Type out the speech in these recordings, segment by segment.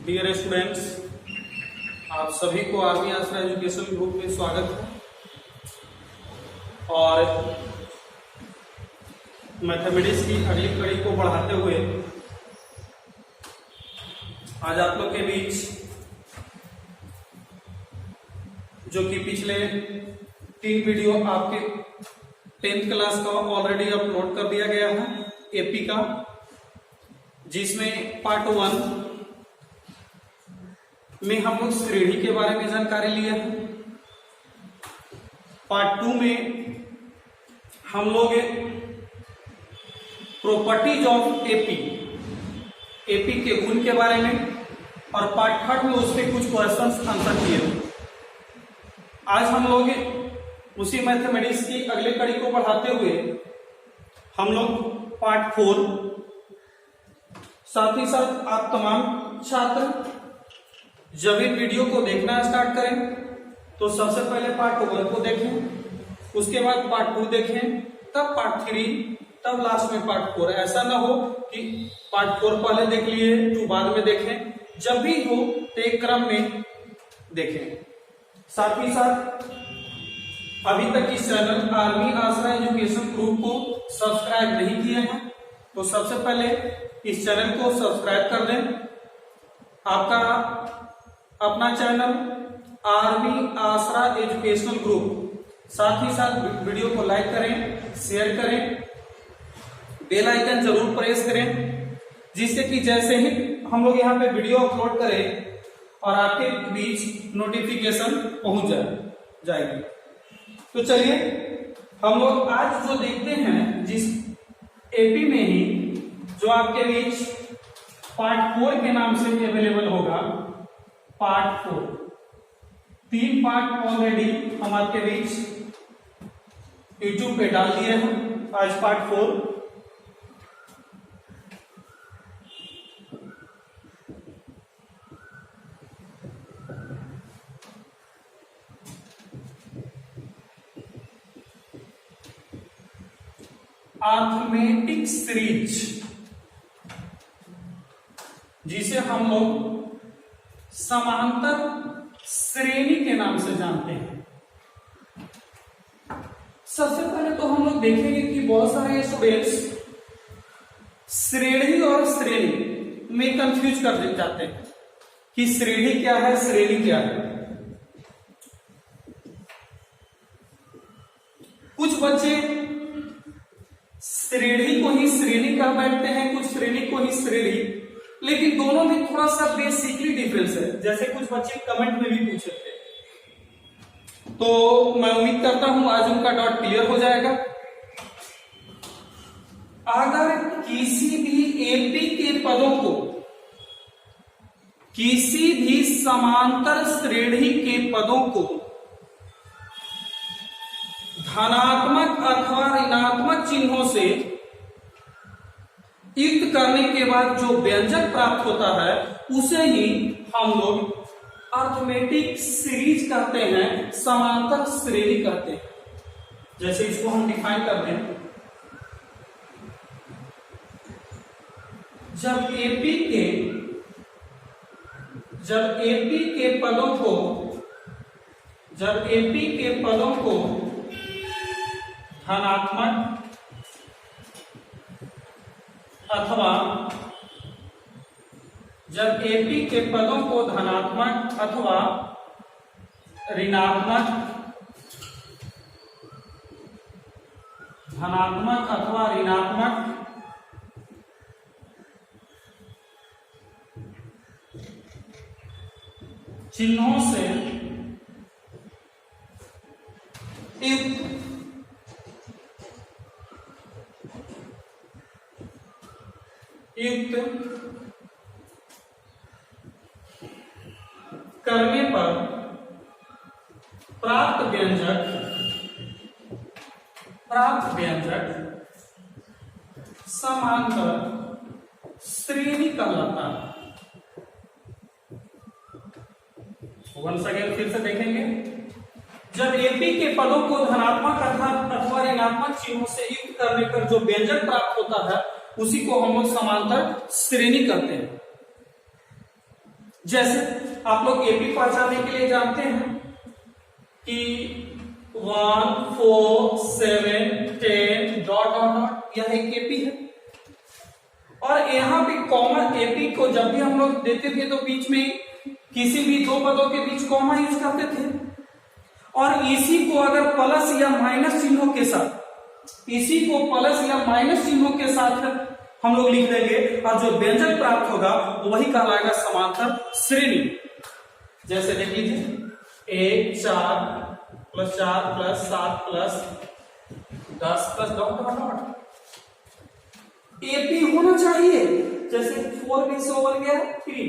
Dear students, आप सभी को आर्मी आसरा एजुकेशन ग्रुप में स्वागत है। और मैथमेटिक्स की अगली कड़ी को बढ़ाते हुए आज आप लोग के बीच जो कि पिछले 3 वीडियो आपके 10th क्लास का ऑलरेडी अपलोड कर दिया गया है एपी का, जिसमें पार्ट 1 में हम लोग श्रेणी के बारे में जानकारी लिए हैं। पार्ट 2 में हम लोग प्रॉपर्टीज ऑफ एपी के गुण के बारे में, और पार्ट 3 में उसके कुछ क्वेश्चंस आंसर किए। आज हम लोग उसी मैथमेटिक्स की अगले कड़ी को बढ़ाते हुए हम लोग पार्ट 4, साथ ही साथ आप तमाम छात्र जब ये वीडियो को देखना स्टार्ट करें तो सबसे पहले पार्ट 1 को देखें, उसके बाद पार्ट 2 देखें, तब पार्ट 3, तब लास्ट में पार्ट 4। ऐसा ना हो कि पार्ट 4 पहले देख लिए 2 बाद में देखें। जब भी हो तो एक क्रम में देखें। साथ ही साथ अभी तक इस चैनल आर्मी आसरा एजुकेशन ग्रुप को सब्सक्राइब नहीं किए हैं तो सबसे पहले इस चैनल को सब्सक्राइब कर दें। आपका अपना चैनल आर्मी आसरा एजुकेशनल ग्रुप, साथ ही साथ वीडियो को लाइक करें, शेयर करें, बेल आइकन जरूर प्रेस करें, जिससे कि जैसे ही हम लोग यहाँ पे वीडियो अपलोड करें और आपके बीच नोटिफिकेशन पहुंच जाएगी। तो चलिए हम लोग आज जो देखते हैं, जिस एपी में ही जो आपके बीच पार्ट 4 के नाम से अवेलेबल होगा, पार्ट 4। 3 पार्ट ऑलरेडी हम आपके बीच यूट्यूब पे डाल दिए हैं। आज पार्ट 4। अरिथमेटिक सीरीज, जिसे हम लोग समांतर श्रेणी के नाम से जानते हैं। सबसे पहले तो हम लोग देखेंगे कि बहुत सारे स्टूडेंट्स श्रेणी और श्रेणी में कंफ्यूज कर जाते हैं कि श्रेणी क्या है, श्रेणी क्या है। कुछ बच्चे श्रेणी को ही श्रेणी कह बैठते हैं, कुछ श्रेणी को ही श्रेणी, लेकिन दोनों में थोड़ा सा बेसिकली डिफरेंस है। जैसे कुछ बच्चे कमेंट में भी पूछे थे, तो मैं उम्मीद करता हूं आज उनका डाउट क्लियर हो जाएगा। अगर किसी भी एपी के पदों को किसी भी समांतर श्रेणी के पदों को धनात्मक अथवा ऋणात्मक चिन्हों से युक्त करने के बाद जो व्यंजक प्राप्त होता है उसे ही हम लोग अरिथमेटिक सीरीज कहते हैं, समांतर श्रेणी कहते हैं। जैसे इसको हम डिफाइन कर दें, जब एपी के पदों को धनात्मक अथवा जब एपी के पदों को धनात्मक अथवा ऋणात्मक चिन्हों से युक्त करने पर प्राप्त व्यंजक समांतर श्रेणी कहलाता है। वंस अगेन फिर से देखेंगे, जब एपी के पदों को धनात्मक अथवा ऋणात्मक चिन्हों से युक्त करने पर जो व्यंजक प्राप्त होता है उसी को हम लोग समांतर श्रेणी कहते हैं। जैसे आप लोग एपी पहचानने के लिए जानते हैं कि 1 4 7 10 डॉट डॉट डॉट, यह एक एपी है। और यहाँ पे कॉमा एपी को जब भी हम लोग देते थे तो बीच में किसी भी दो पदों के बीच कॉमा यूज करते थे। और इसी को अगर प्लस या माइनस चिन्हों के साथ, इसी को प्लस या माइनस चिन्हों के साथ हम लोग लिख देंगे और जो व्यंजक प्राप्त होगा वही कहलाएगा समांतर श्रेणी। जैसे देख लीजिए 1 4 plus 4 plus 7 plus 10 plus dot dot dot, AP होना चाहिए। जैसे 4 में से ओवर गया 3,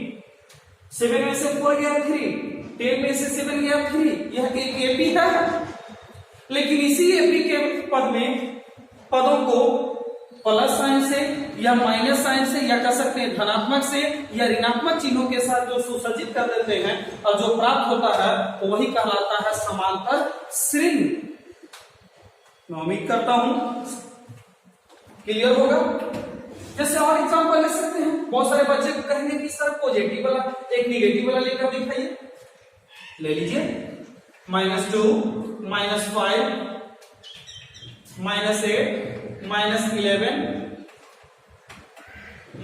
7 में से 4 गया 3, 10 में से 7 गया 3, यह एक एपी है। लेकिन इसी एपी के पद में पदों को प्लस साइन से या माइनस साइन से या कह सकते हैं धनात्मक से या ऋणात्मक चिन्हों के साथ जो सुसज्जित कर देते हैं और जो प्राप्त होता है वही कहलाता है समांतर श्रेणी। मैं उम्मीद करता हूं क्लियर होगा। जैसे और एग्जांपल ले सकते हैं, बहुत सारे बच्चे कहेंगे कि सर पॉजिटिव वाला एक निगेटिव वाला लेकर दिखाइए। ले लीजिए -2 -5 -8 -11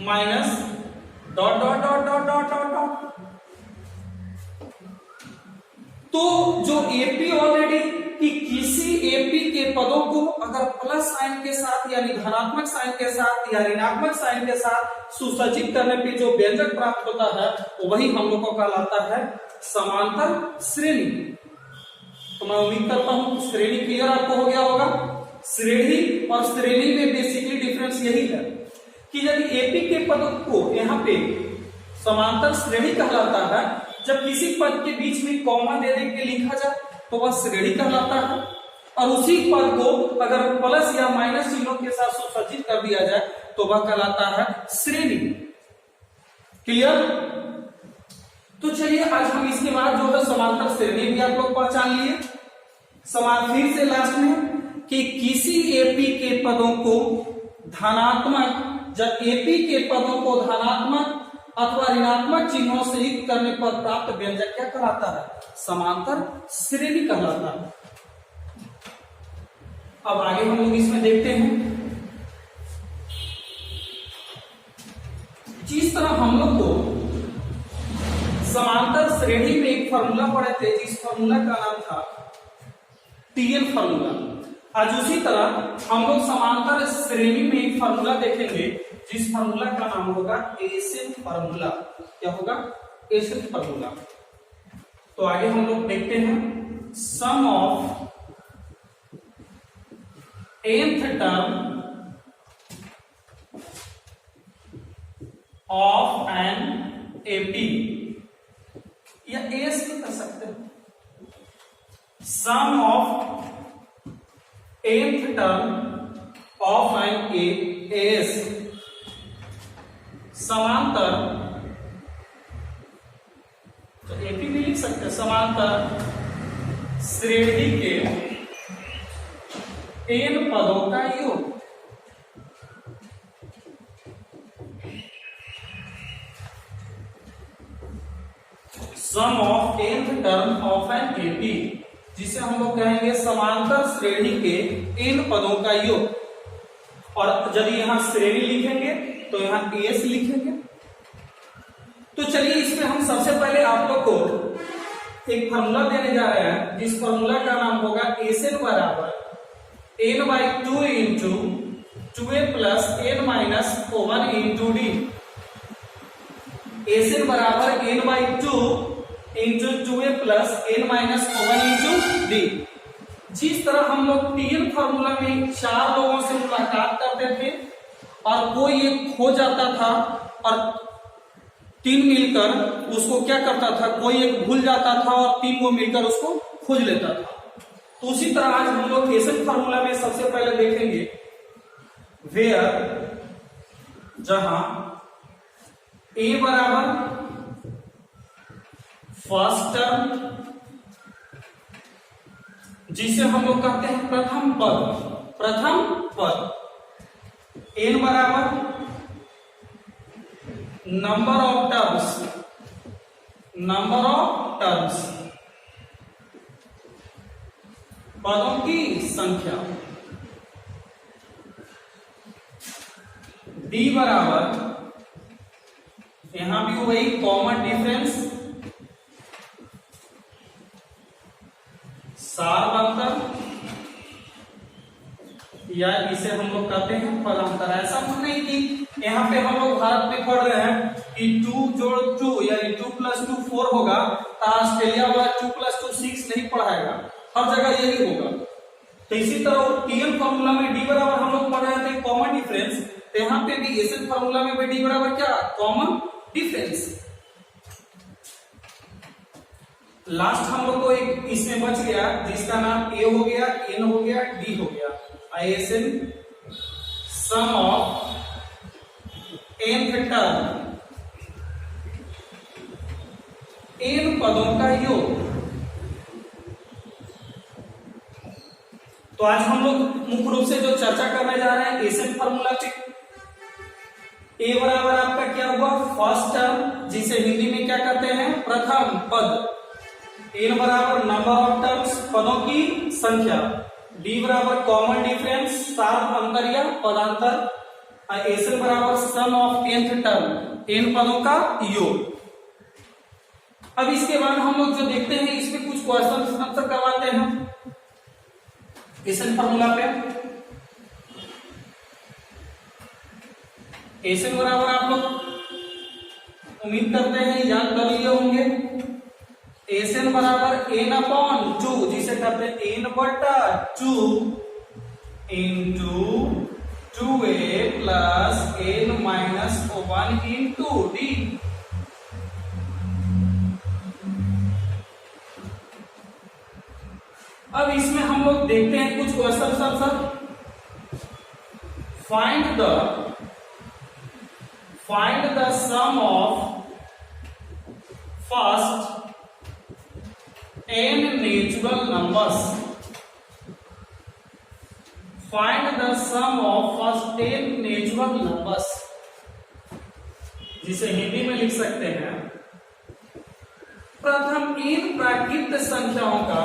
minus dot dot dot dot dot dot dot. तो जो एपी ऑलरेडी कि किसी एपी के पदों को अगर प्लस साइन के साथ यानी धनात्मक साइन के साथ या ऋणात्मक साइन के साथ सुसज्जित करने पे जो व्यंजक प्राप्त होता है वही हम लोग को कहलाता है समांतर श्रेणी। तो मैं उम्मीद करता हूं श्रेणी क्लियर आपको हो गया होगा। श्रेणी और श्रेणी में बेसिकली डिफरेंस यही है कि यदि एपी के पद को यहाँ पे समांतर श्रेणी कहलाता है, जब किसी पद के बीच में कॉमा दे दे के लिखा जाए तो वह श्रेणी कहलाता है। और उसी पद को अगर प्लस या माइनस चिन्हों के साथ सुसज्जित कर दिया जाए तो वह कहलाता है श्रेणी। क्लियर? तो चलिए आज हम इसके बाद जो है समांतर श्रेणी भी आप लोग पहचान लिए। समान फिर से लास्ट में कि किसी एपी के पदों को धनात्मक, जब एपी के पदों को धनात्मक अथवा ऋणात्मक चिन्हों से युक्त करने पर प्राप्त व्यंजक क्या कहलाता है? समांतर श्रेणी कहलाता है। अब आगे हम लोग इसमें देखते हैं जिस तरह हम लोग को समांतर श्रेणी में एक फार्मूला पढ़े थे, जिस फार्मूला का नाम था टीएल फार्मूला। आज उसी तरह हम लोग समांतर श्रेणी में एक फार्मूला देखेंगे जिस फार्मूला का नाम होगा एसेन फार्मूला। क्या होगा? S n formula. तो आगे हम लोग देखते हैं sum of nth term of an AP या एस भी कर सकते हैं। Sum of nth term of an S समांतर, तो एपी भी लिख सकते हैं, समांतर श्रेणी के n पदों का योग। Sum of nth term of an AP, जिसे हम लोग कहेंगे समांतर श्रेणी के n पदों का योग। और यदि यहां श्रेणी लिखेंगे तो यहां एस लिखेंगे। तो चलिए इसमें हम सबसे पहले आप लोग को एक फार्मूला देने जा रहे हैं जिस फार्मूला का नाम होगा एसएन बराबर n/2 into 2a plus n minus 1 into d. S N बराबर n/2 into 2a plus n minus 1 into d. जिस तरह हम लोग टीएल फार्मूला में 4 लोगों से मुलाकात करते थे और कोई एक खो जाता था और 3 मिलकर उसको क्या करता था, कोई एक भूल जाता था और 3 को मिलकर उसको खोज लेता था। तो उसी तरह आज हम लोग एसेन फार्मूला में सबसे पहले देखेंगे वेयर, जहां ए बराबर फर्स्ट टर्म जिसे हम लोग कहते हैं प्रथम पद, n बराबर number of terms number of terms, पदों की संख्या। डी बराबर, यहां भी वही कॉमन डिफरेंस, सार अंतर, या इसे हम लोग कहते हैं पदांतर। ऐसा नहीं कि यहाँ पे हम लोग भारत में पढ़ रहे हैं कि 2 जोड़ 2 यानी 2 + 2 4 होगा, तो ऑस्ट्रेलिया वाला 2 + 2 6 नहीं पढ़ाएगा, हर जगह यही होगा। तो इसी तरह टीएल फॉर्मूला में डी बराबर हम लोग पढ़ रहे थे कॉमन डिफरेंस, तो यहाँ पे भी एसएन फॉर्मूला में भी डी बराबर क्या, कॉमन डिफरेंस। लास्ट हम लोग को एक इसमें बच गया जिसका नाम ए हो गया, एन हो गया, डी हो गया। S N sum of nth term, n पदों का योग। तो आज हम लोग मुख्य रूप से जो चर्चा करने जा रहे हैं एसएन फॉर्मूला पे। ए बराबर आपका क्या हुआ, फर्स्ट टर्म, जिसे हिंदी में क्या कहते हैं, प्रथम पद। एन बराबर नंबर ऑफ टर्म्स, पदों की संख्या। डी बराबर कॉमन डिफरेंस, सार अंतर या पदांतर। एसएन बराबर सम ऑफ nth टर्म, n पदों का योग। अब इसके बाद हम लोग जो देखते हैं इसमें कुछ क्वेश्चन आंसर करवाते हैं एसएन फॉर्मूला पे। एसएन बराबर आप लोग उम्मीद करते हैं याद कर लिए होंगे। एसएन बराबर n/2, जिसे कहते हैं n/2 into 2a plus n minus 1 into d. अब इसमें हम लोग देखते हैं कुछ question answer. Find the sum of first n natural numbers. Find the sum of first 10 natural numbers, जिसे हिंदी में लिख सकते हैं प्रथम इन प्राकृत संख्याओं का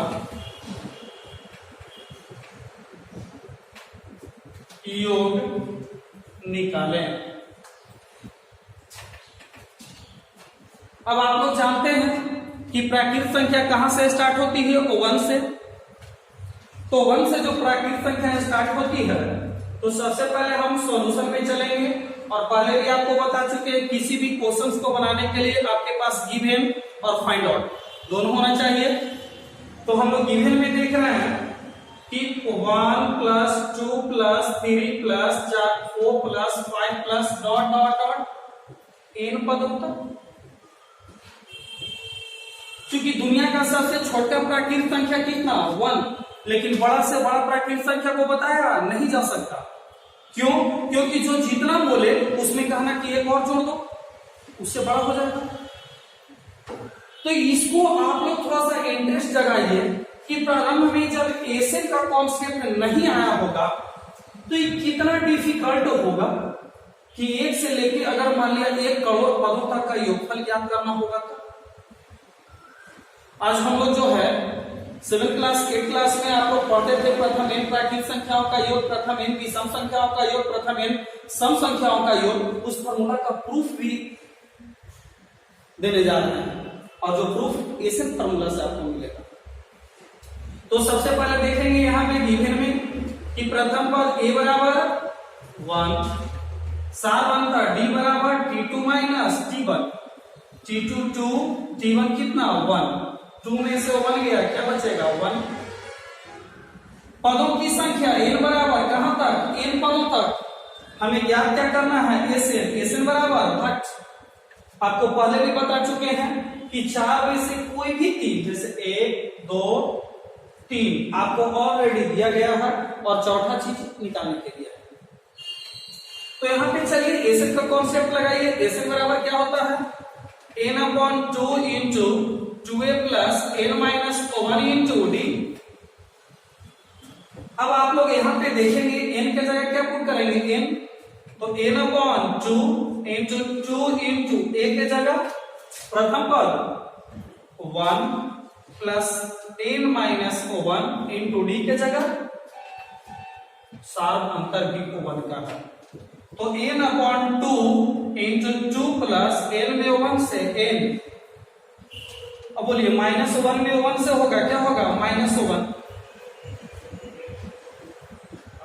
योग निकालें। अब आप लोग जानते हैं कि प्राकृत संख्या कहां से स्टार्ट होती है, 1 से। तो 1 से जो प्राकृत संख्या स्टार्ट होती है, तो सबसे पहले हम सॉल्यूशन में चलेंगे। और पहले भी आपको बता चुके हैं किसी भी क्वेश्चंस को बनाने के लिए आपके पास गिवन और फाइंड आउट दोनों होना चाहिए। तो हम लोग गिवन में देख रहे हैं कि 1 + 2 + 3 + 4 + 5 + डॉट डॉट डॉट n पदों तक। क्योंकि दुनिया का सबसे छोटा प्राकृत संख्या कितना, 1, लेकिन बड़ा से बड़ा प्राकृत संख्या को बताया नहीं जा सकता। क्यों? क्योंकि जो जितना बोले उसमें कहना कि एक और जोड़ दो, उससे बड़ा हो जाएगा। तो इसको आप लोग थोड़ा सा इंटरेस्ट जगाइए कि प्रारंभ में जब एसएन का कॉन्सेप्ट नहीं आया होगा तो ये कितना डिफिकल्ट होगा कि एक से लेके अगर मान लिया 1 करोड़ पदों तक का योगफल ज्ञात करना होगा। तो आज हम लोग जो है 7th क्लास 8th क्लास में आप लोग पढ़ते थे प्रथम n प्राकृत संख्याओं का योग, प्रथम n विषम संख्याओं का योग, प्रथम n सम संख्याओं का योग। उस फॉर्मूला का प्रूफ भी देने जा रहे हैं और जो प्रूफ एसएन फॉर्मूला से आपको मिलेगा। तो सबसे पहले देखेंगे यहां पे गिवन में कि प्रथम पद a बराबर 1, सार अंतर d बराबर t2 minus t1, t2 2, t1 कितना 1, 2 में से 1 गया, क्या बचेगा 1। पदों की संख्या n बराबर कहां तक, n पदों तक। हमें ज्ञात क्या करना है, एसएन बराबर घट। आपको पहले भी बता चुके हैं कि 4 में से कोई भी 3, जैसे 1 2 3 आपको ऑलरेडी दिया गया है और चौथा चीज निकालने के लिए। तो यहां पे चलिए एसएन का कॉन्सेप्ट लगाइए। एसएन बराबर क्या होता है, n/2 into 2a plus n minus 1 into d. अब आप लोग यहां पे देखेंगे n के जगह क्या पुट करेंगे, n, तो n/2 इंटू 2 इंटू a के जगह प्रथम पद 1 plus n minus 1 into D के जगह शार्प अंतर भी को 1 का है, तो n upon 2 into 2 plus n में 1 से n, अब बोलिए माइनस 1 में 1 से होगा क्या होगा -1,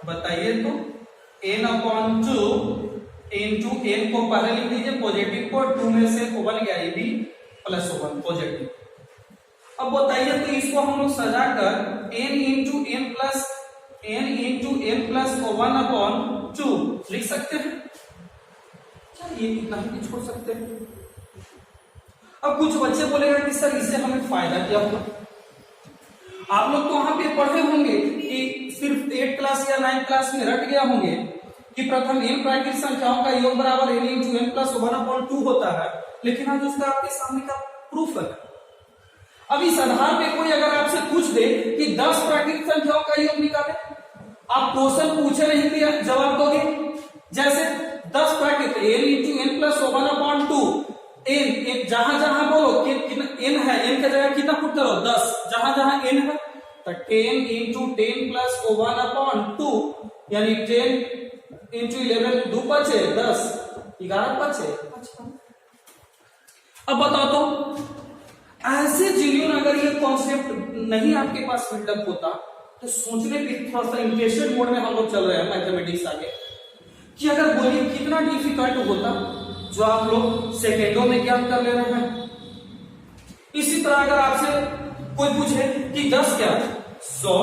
बताइए तो n अपॉन 2 इंटू n को पहले लिख दीजिए पॉजिटिव को, 2 में से 1 गया ये भी +1 पॉजिटिव। अब बताइए तो इसको हम लोग सजाकर n into n plus 1 upon 2 लिख सकते हैं, ये इतना ही छोड़ सकते हैं। अब कुछ बच्चे बोलेगा कि सर इससे हमें फायदा क्या होगा। आप लोग तो वहां पे पढ़े होंगे कि सिर्फ 8 क्लास या 9 क्लास में रट गया होंगे कि प्रथम n प्राकृतिक संख्याओं का योग बराबर n into n plus 1 upon 2 होता है, लेकिन आज उसका आपके सामने का प्रूफ है। अब इस आधार पे कोई अगर आपसे पूछ दे कि 10 प्राकृतिक संख्याओं का योग निकाले, आप क्वेश्चन पूछे नहीं कि जवाब दोगे। जैसे 10 प्राकृतिक n into n plus 1 upon 2, n जहां जहां बोलो n है, n की जगह कितना पुट करो 10, जहां जहां n है तो 10 इंटू 10 प्लस 1 अपॉन 2 यानी 10 इंटू 11 2 बचे 10 11 बचे। अब बताओ तो ऐसे जीनियन अगर ये कॉन्सेप्ट नहीं आपके पास बिल्डअप होता तो सोचने पे थोड़ा सा इंटरेस्टेड मोड में हम लोग चल रहे हैं मैथमेटिक्स आगे, कि अगर बोलिए कितना डिफिकल्ट होता जो आप लोग सेकेंडों में ज्ञात कर ले रहे हैं। इसी तरह अगर आपसे कोई पूछे कि 10 क्या 100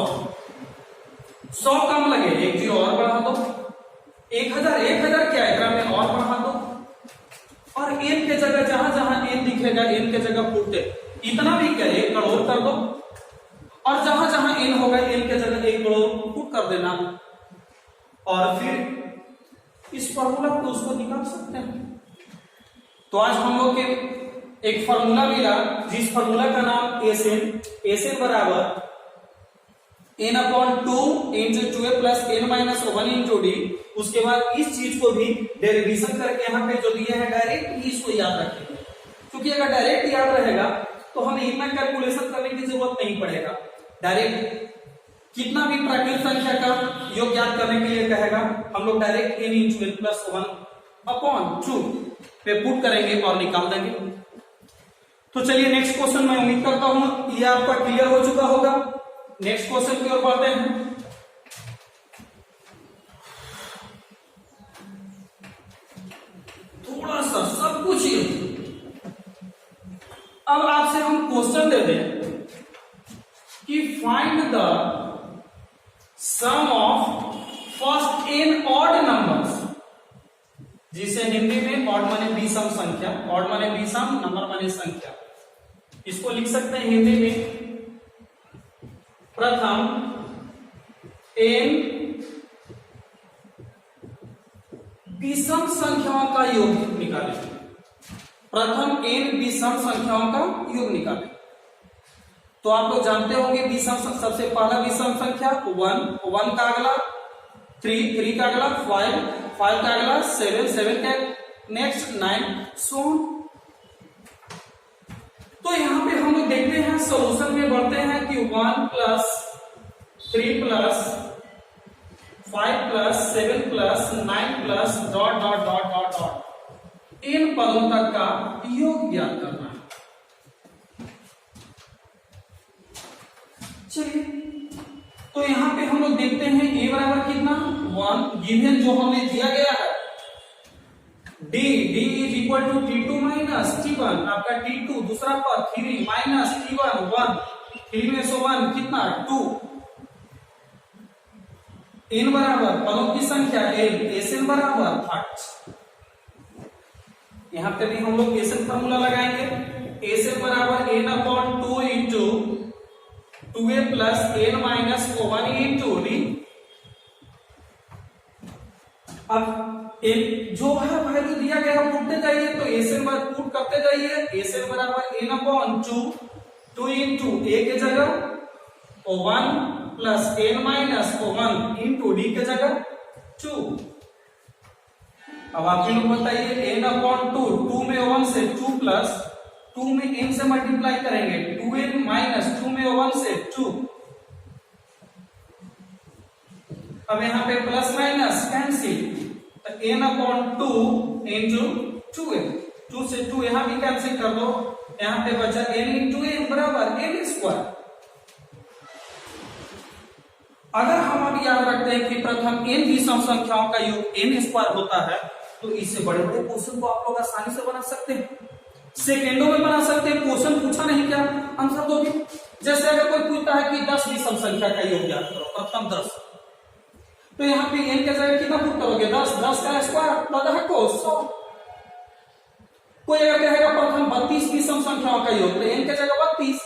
कम लगे, 1 0 और बढ़ा दो, 1000 क्या है में और बढ़ा दो, और n के जगह जहां जहां n दिखेगा n के जगह पुट इतना भी क्या 1 करोड़ कर दो, और जहां जहां n होगा n के जगह 1 करोड़ पुट कर देना, और फिर इस फॉर्मूला को उसको निकाल सकते हैं। तो आज हम लोग के एक फॉर्मूला मिला जिस फॉर्मूला का नाम एसएन बराबर n upon 2 into 2a plus n minus 1 into D. उसके बाद इस चीज को भी डेरिवेशन करके यहाँ पे जो दिए हैं डायरेक्ट इसको याद रखेंगे, क्योंकि अगर डायरेक्ट याद रहेगा तो हमें इतना कैलकुलेशन करने की जरूरत नहीं पड़ेगा। डायरेक्ट कितना भी प्राकृतिक संख्या का योग ज्ञात करने के लिए कहेगा, हम लोग direct n into n plus 1 upon 2 पे पुट करेंगे और निकाल देंगे। तो चलिए नेक्स्ट क्वेश्चन मैं उम्मीद करता हूं ये आपका क्लियर हो चुका होगा। नेक्स्ट क्वेश्चन की ओर बढ़ते हैं। थोड़ा सा सब कुछ ही अब आपसे हम क्वेश्चन दे दें कि find the sum of first n odd numbers, जिसे हिंदी में ऑड माने विषम संख्या, ऑड माने विषम, नंबर माने संख्या, इसको लिख सकते हैं हिंदी में प्रथम n विषम संख्याओं का योग निकालें। प्रथम n विषम संख्याओं का योग निकालें। तो आप लोग जानते होंगे विषम, सबसे पहला विषम संख्या 1 का अगला 3 का अगला 5 का अगला 7 का नेक्स्ट 9 सो। तो यहाँ पे हम लोग देखते हैं सॉल्यूशन में बढ़ते हैं कि 1 plus 3 plus 5 plus 7 plus 9 plus dot dot dot dot dot in पदों तक का योग ज्ञात करना है। चलिए तो यहाँ पे हम लोग देखते हैं a बराबर कितना 1 गिवन जो हमें दिया गया है d is equal to t2 minus t1, आपका t2 दूसरा पद 3 माइनस t1 1, 3 में से 1 कितना 2, n बराबर पदों की संख्या n, एसएन बराबर 30। यहां पे भी हम लोग एसएन फार्मूला लगाएंगे। एसएन बराबर n upon 2 into 2a plus n minus 1 into d. अब जो है वैल्यू दिया गया पुटते जाइए, तो एसएन बराबर पुट करते जाइए। एसएन बराबर n अपॉन 2 इंटू a के जगह 1 plus n minus 1 into D के जगह 2। अब आप लोग बताइए n अपॉन 2 में 1 से 2 प्लस 2 में n से मल्टीप्लाई करेंगे 2n माइनस 2 में 1 से 2। अब यहाँ पे प्लस माइनस कैंसिल, तो n अपॉन 2 इंटू 2n, 2 से 2 यहाँ भी कैंसिल कर दो, यहाँ पे बचा n इंटू n बराबर n स्क्वायर। अगर हम अब याद रखते हैं कि प्रथम n विषम संख्याओं का योग n स्क्वायर होता है, तो इससे बड़े बड़े क्वेश्चन को आप लोग आसानी से बना सकते हैं, सेकेंडों में बना सकते हैं। क्वेश्चन पूछा नहीं क्या आंसर दोगे। जैसे अगर कोई पूछता है कि 10 विषम संख्या का योग ज्ञात करो, प्रथम 10, तो यहाँ पे n के जगह कितना पुट करोगे 10, 10 का स्क्वायर पता है को 100। कोई अगर कहेगा प्रथम 32 विषम संख्याओं का योग, तो n के जगह 32,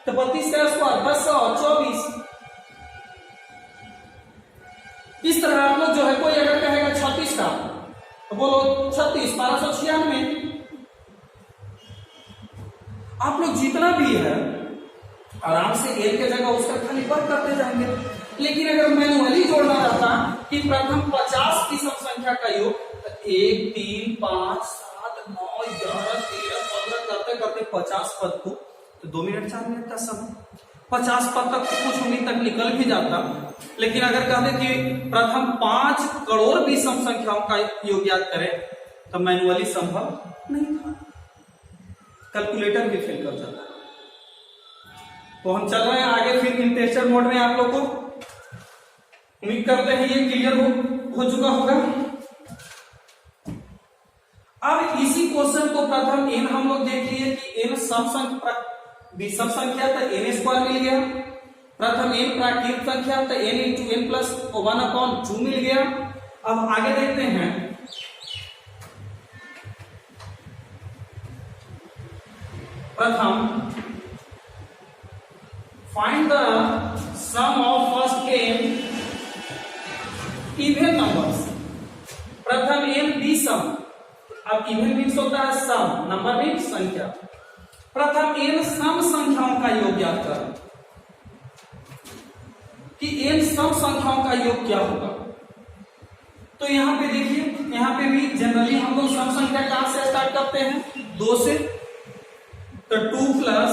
तो 32 का स्क्वायर 1024। इस तरह आप लोग जो है, कोई अगर कहेगा 36 का, तो बोलो 36 1296। आप लोग जितना भी है आराम से n के जगह उसका खाली वर्ग करते जाएंगे। लेकिन अगर मैनुअली जोड़ना रहता कि प्रथम 50 विषम संख्या का योग, तो 1 3 5 7 9 11 13 15 करते करते 50 पद को, तो 2 मिनट 4 मिनट का समय, 50 पद तक कुछ उम्मीद तक निकल भी जाता। लेकिन अगर कहते कि प्रथम 5 करोड़ विषम संख्याओं का योग याद करें, तो मैनुअली संभव नहीं था, कैलकुलेटर भी फेल कर जाता। तो हम चल रहे हैं आगे फिर इंटेस्टर मोड में। आप लोग को उम्मीद करते हैं ये क्लियर हो चुका होगा। अब इसी क्वेश्चन को प्रथम n हम लोग देख लिए कि n विषम संख्या, तो n स्क्वायर मिल गया। प्रथम n प्राकृत संख्या, तो n इंटू n प्लस 1/2 मिल गया। अब आगे देखते हैं, प्रथम find the sum of first n even numbers. प्रथम n विषम, अब इवन मीन्स होता है सम, नंबर मीन्स संख्या। प्रथम n सम संख्याओं का योग ज्ञात कर, कि n सम संख्याओं का योग क्या होगा। तो यहाँ पे देखिए, यहाँ पे भी जनरली हम लोग सम संख्या कहां से स्टार्ट करते हैं, 2 से। तो 2 plus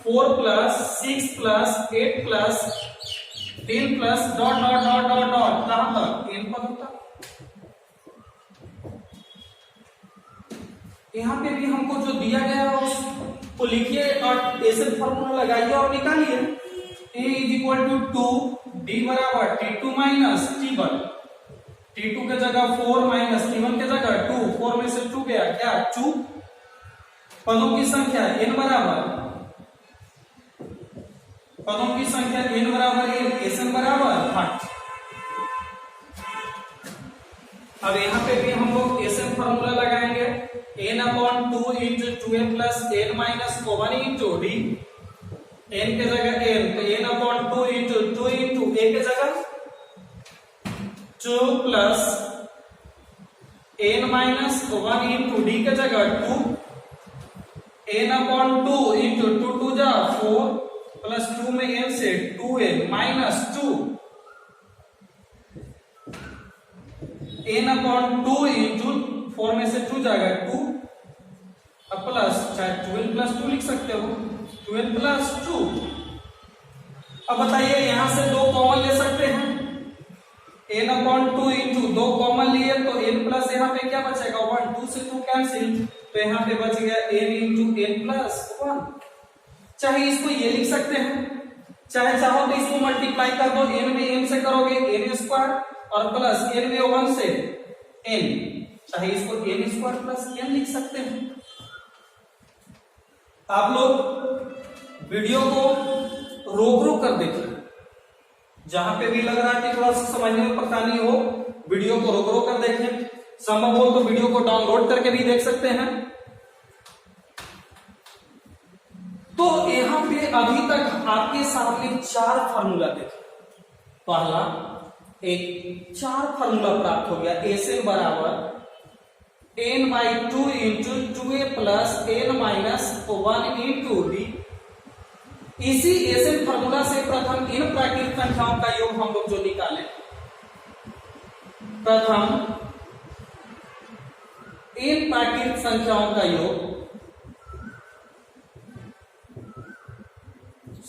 4 plus 6 plus 8 plus 10 plus dot dot dot dot dot कहां तक n पद होता। यहाँ पे भी हमको जो दिया गया है उसको लिखिए और ऐसे फॉर्मूला लगाइए और निकालिए। a is equal to 2, d बराबर t2 माइनस t1, t2 के जगह 4 माइनस t1 के जगह 2, 4 में से 2 गया क्या 2। पदों की संख्या n बराबर, पदों की संख्या n बराबर n, Sn बराबर 8। अब यहाँ पे भी हम लोग Sn फॉर्मूला लगाएंगे, n upon 2 into 2n plus n minus 1 into d, n के जगह n, तो n upon 2 into 2 into a के जगह 2 plus n minus 1 into d के जगह 2, n अपॉन 2 इंटू 2 2 जा 4 प्लस 2 में n से 2n minus 2, n upon 2 into 4 में से 2 जाएगा 2, अब प्लस, चाहे 12 प्लस 2 लिख सकते हो, 12 प्लस 2। अब बताइए यहां से 2 कॉमन ले सकते हैं, n अपॉन 2 इंटू 2 कॉमन लिए तो n प्लस यहाँ पे क्या बचेगा 1, 2 से 2 कैंसिल, तो यहाँ पे बच गया n इंटू n प्लस 1। चाहे इसको ये लिख सकते हैं, चाहे चाहो तो इसको मल्टीप्लाई कर दो, n में n से करोगे n स्क्वायर और प्लस n में 1 से n, चाहे इसको n स्क्वायर प्लस n लिख सकते हैं। आप लोग वीडियो को रोक रोक कर देखिए, जहां पे भी लग रहा है कि थोड़ा सा समझने में परेशानी हो, वीडियो को रोक रोक कर देखें। संभव हो तो वीडियो को डाउनलोड करके भी देख सकते हैं। तो यहां पे अभी तक आपके सामने 4 फार्मूला देखे। पहला एक 4 फार्मूला प्राप्त हो गया, Sn बराबर n/2 into 2a plus n minus 1 into d। इसी Sn फार्मूला से प्रथम इन प्राकृतिक संख्याओं का योग हम लोग जो निकालें, प्रथम इन प्राकृतिक संख्याओं का योग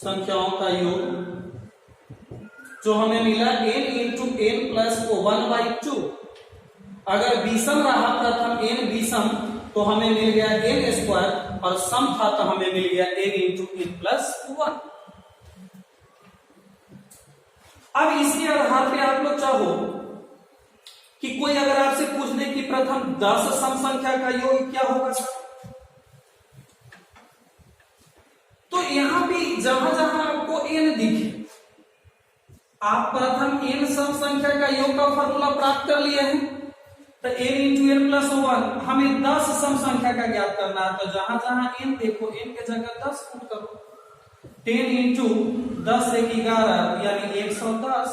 संख्याओं का योग जो हमें मिला n इंटू एन प्लस 1/2। अगर विषम रहा प्रथम n विषम तो हमें मिल गया n स्क्वायर, और सम था तो हमें मिल गया n इंटू एन प्लस 1। अब इसके आधार पे आप लोग चाहो कि कोई अगर आपसे पूछ दे कि प्रथम 10 सम संख्या का योग क्या होगा सर, तो यहां पे जहां जहां आपको n दिखे आप प्रथम n सम संख्या का योग का फॉर्मूला प्राप्त कर लिए हैं। तो n इंटू एन प्लस 1 हमें 10 सम संख्या का ज्ञात करना है। तो जहां जहां n देखो n के जगह 10 पुट करो। 10 इंटू 10 से 11 यानी 110।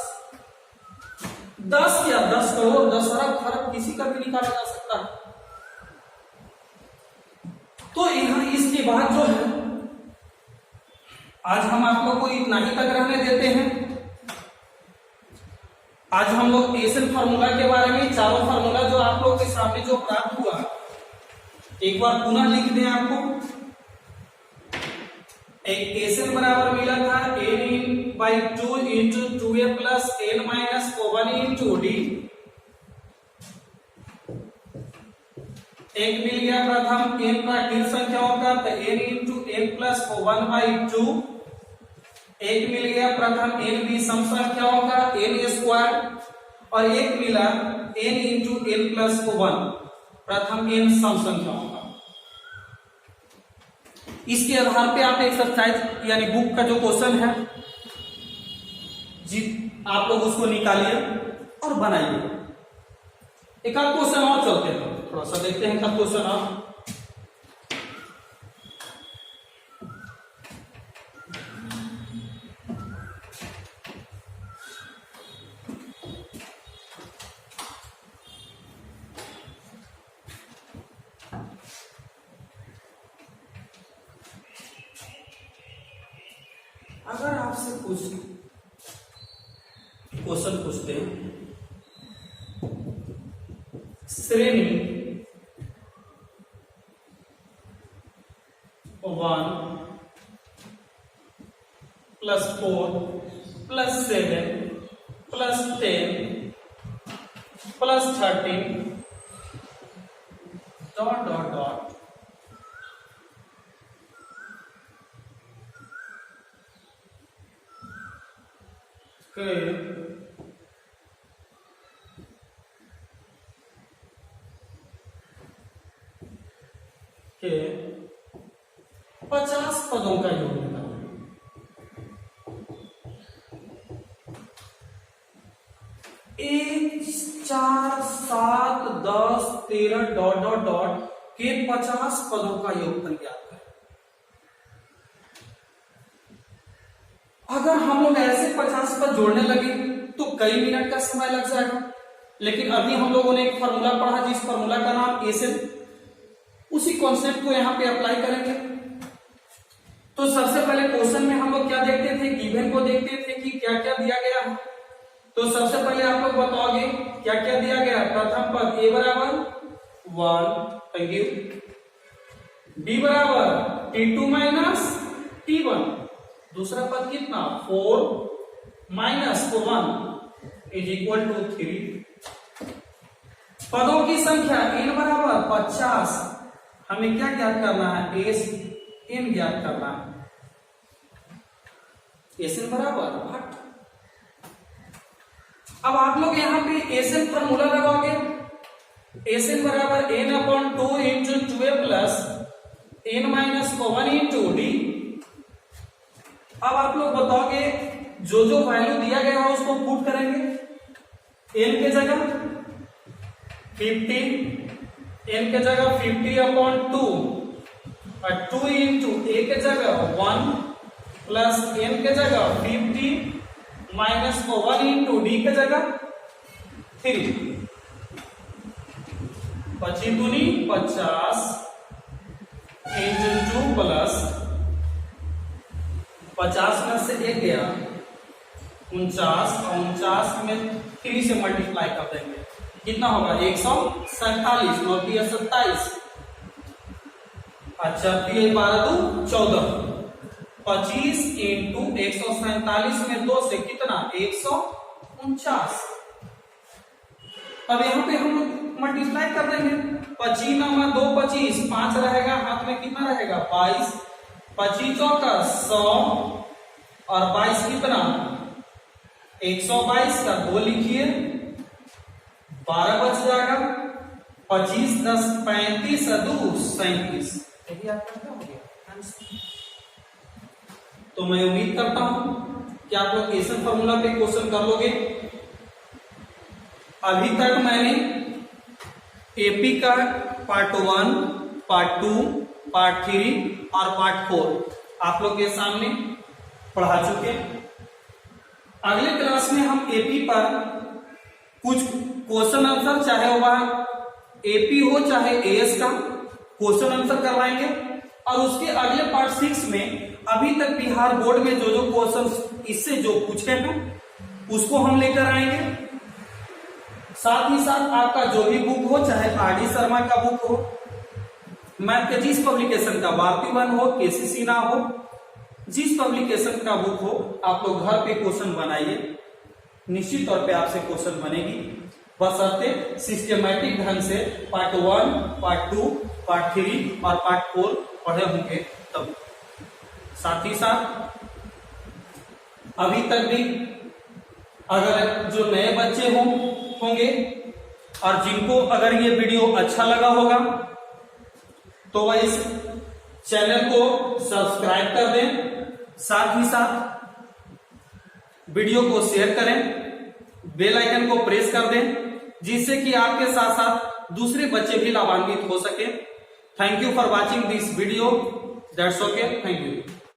10 क्या 10 करोड़ 10 अरब किसी का भी निकाला जा सकता है। तो यहां इसके बाद जो है आज हम आप लोग को इतना ही तक रहने देते हैं। आज हम लोग एसन फार्मूला के बारे में चारों फार्मूला जो आप लोग के सामने जो प्राप्त हुआ एक बार पुनः लिख दें आपको। एक एसन बराबर मिला था n/2 into 2a plus n minus 1 into D. एक मिल गया प्रथम n प्राकृत संख्याओं का तो n इंटू एन प्लस 1/2। एक मिल गया प्रथम n विषम संख्याओं का n स्क्वायर, और एक मिला n इंटू एन प्लस 1 प्रथम n सम संख्याओं का। इसके आधार पे आप एक्सरसाइज यानी बुक का जो क्वेश्चन है जी आप लोग उसको निकालिए और बनाइए। एक आध क्वेश्चन और चलते हैं, थोड़ा सा देखते हैं एक क्वेश्चन और। अगर आपसे कुछ क्वेश्चन पूछते श्रेणी 1 plus 4 plus 7 plus 10 plus 13 dot dot dot के 50 पदों का योग निकालें। 1 4 7 10 13 डॉट डॉट डॉट के 50 पदों का योगफल ज्ञात करें। अगर हम लोग ऐसे 50 पद जोड़ने लगे तो कई मिनट का समय लग जाएगा, लेकिन अभी हम लोगों ने एक फॉर्मूला पढ़ा जिस फॉर्मूला का नाम एसन, उसी कॉन्सेप्ट को यहां पे अप्लाई करेंगे। तो सबसे पहले क्वेश्चन में हम लोग क्या देखते थे, गिवन को देखते थे कि क्या क्या दिया गया है। तो सबसे पहले आप लोग बताओगे क्या क्या दिया गया। प्रथम पद a बराबर 1, थैंक यू, b बराबर t2 माइनस t1, दूसरा पद कितना 4 माइनस 1 इज इक्वल टू 3। पदों की संख्या n बराबर 50, हमें क्या ज्ञात करना है, एस n ज्ञात करना है। एसएन बराबर 8। अब आप लोग यहां पे एसएन फॉर्मूला लगाओगे। एसएन बराबर n upon 2 into 2a plus n minus 1 into d. अब आप लोग बताओगे जो जो वैल्यू दिया गया है उसको पुट करेंगे। n के जगह 50, n के जगह 50 अपॉन 2 और 2 इंटू a के जगह 1 प्लस n के जगह 50 माइनस 1 इंटू डी के जगह 3, 25 दूनी 50 इंटू 2 प्लस 50 में से 1 गया 49 और 49 में 3 से मल्टीप्लाई कर देंगे, कितना होगा 147, 9 3 27, अच्छा 3 12 2 14, 25 इंटू 147 में 2 से कितना 149। अब यहाँ पे हम मल्टीप्लाई कर देंगे, 25 नवा 2 25, 5 रहेगा हाथ में कितना रहेगा 22, 25 चौका 100 और 22 कितना 122 का 2 लिखिए, 12 बच जाएगा, 25 10 35 2 37। यही आपका क्या हो गया आंसर। तो मैं उम्मीद करता हूं कि आप लोग एसन फॉर्मूला पे क्वेश्चन कर लोगे। अभी तक मैंने एपी का पार्ट 1, पार्ट 2, पार्ट 3 और पार्ट 4 आप लोग के सामने पढ़ा चुके। अगले क्लास में हम एपी पर कुछ क्वेश्चन आंसर, चाहे वह एपी हो चाहे एएस का क्वेश्चन आंसर करवाएंगे। और उसके अगले पार्ट 6 में अभी तक बिहार बोर्ड में जो जो क्वेश्चन इससे जो पूछे हैं उसको हम लेकर आएंगे। साथ ही साथ आपका जो भी बुक हो, चाहे आरडी शर्मा का बुक हो, मैथ के जिस पब्लिकेशन का, भारती वन हो, केसीसी ना हो, जिस पब्लिकेशन का बुक हो, आप लोग घर पे क्वेश्चन बनाइए। निश्चित तौर पे आपसे क्वेश्चन बनेगी, बशर्ते सिस्टमैटिक ढंग से पार्ट 1, पार्ट 2, पार्ट 3 और पार्ट 4 पढ़े होंगे तब। साथ ही साथ अभी तक भी अगर जो नए बच्चे होंगे और जिनको अगर ये वीडियो अच्छा लगा होगा तो वह इस चैनल को सब्सक्राइब कर दें, साथ ही साथ वीडियो को शेयर करें, बेल आइकन को प्रेस कर दें, जिससे कि आपके साथ साथ दूसरे बच्चे भी लाभान्वित हो सके। Thank you for watching this video. That's okay, thank you.